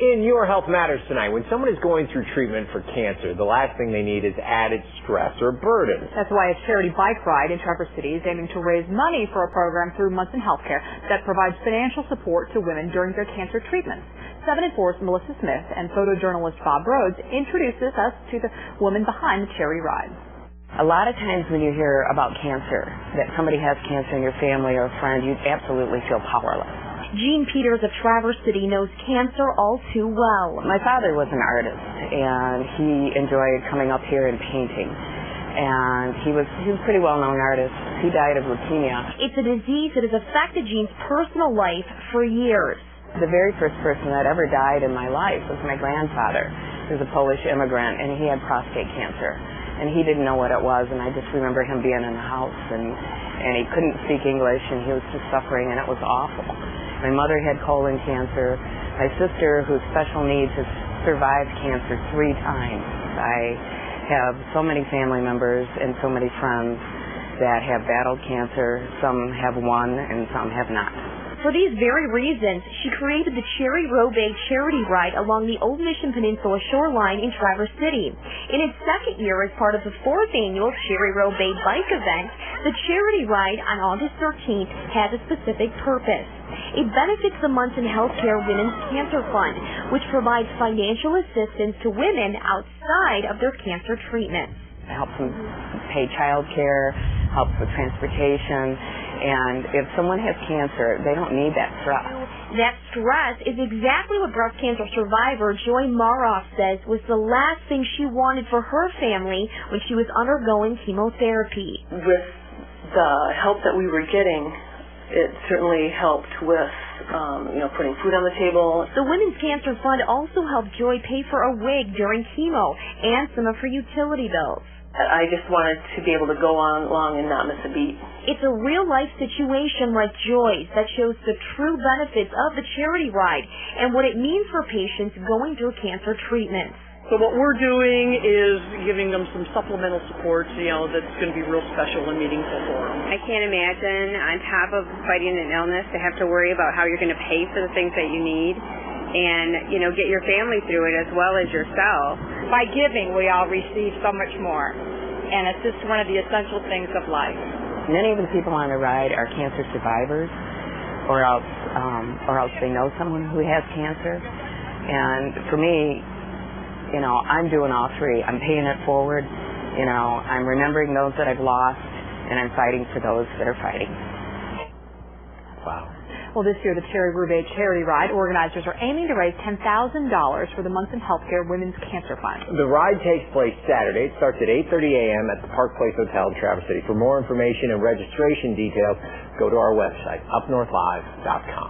In Your Health Matters tonight, when someone is going through treatment for cancer, the last thing they need is added stress or burden. That's why a charity bike ride in Traverse City is aiming to raise money for a program through Munson Healthcare that provides financial support to women during their cancer treatments. 7 and 4's Melissa Smith and photojournalist Bob Rhodes introduces us to the woman behind the Cherry Ride. A lot of times when you hear about cancer, that somebody has cancer in your family or a friend, you absolutely feel powerless. Jean Peters of Traverse City knows cancer all too well. My father was an artist, and he enjoyed coming up here and painting. And he was a pretty well-known artist. He died of leukemia. It's a disease that has affected Jean's personal life for years. The very first person that ever died in my life was my grandfather. He was a Polish immigrant, and he had prostate cancer. And he didn't know what it was, and I just remember him being in the house, and he couldn't speak English, and he was just suffering, and it was awful. My mother had colon cancer. My sister, who's special needs, has survived cancer 3 times. I have so many family members and so many friends that have battled cancer. Some have won and some have not. For these very reasons, she created the CHERRY-ROUBAIX charity ride along the Old Mission Peninsula shoreline in Traverse City. In its second year as part of the 4th annual CHERRY-ROUBAIX bike event, the charity ride on August 13th has a specific purpose. It benefits the Munson Healthcare Women's Cancer Fund, which provides financial assistance to women outside of their cancer treatments. It helps them pay child care, helps with transportation. And if someone has cancer, they don't need that stress. That stress is exactly what breast cancer survivor Joy MAROLF says was the last thing she wanted for her family when she was undergoing chemotherapy. With the help that we were getting, it certainly helped with, putting food on the table. The Women's Cancer Fund also helped Joy pay for a wig during chemo and some of her utility bills. I just wanted to be able to go on along and not miss a beat. It's a real-life situation like Joy's that shows the true benefits of the charity ride and what it means for patients going through cancer treatments. So what we're doing is giving them some supplemental support, that's going to be real special and meaningful for them. I can't imagine, on top of fighting an illness, to have to worry about how you're going to pay for the things that you need and, get your family through it as well as yourself. By giving, we all receive so much more, and it's just one of the essential things of life. Many of the people on the ride are cancer survivors, or else they know someone who has cancer. And for me, I'm doing all 3. I'm paying it forward. I'm remembering those that I've lost, and I'm fighting for those that are fighting. Wow. Well, this year, the CHERRY-ROUBAIX charity ride organizers are aiming to raise $10,000 for the Munson Healthcare Women's Cancer Fund. The ride takes place Saturday. It starts at 8:30 a.m. at the Park Place Hotel in Traverse City. For more information and registration details, go to our website, upnorthlive.com.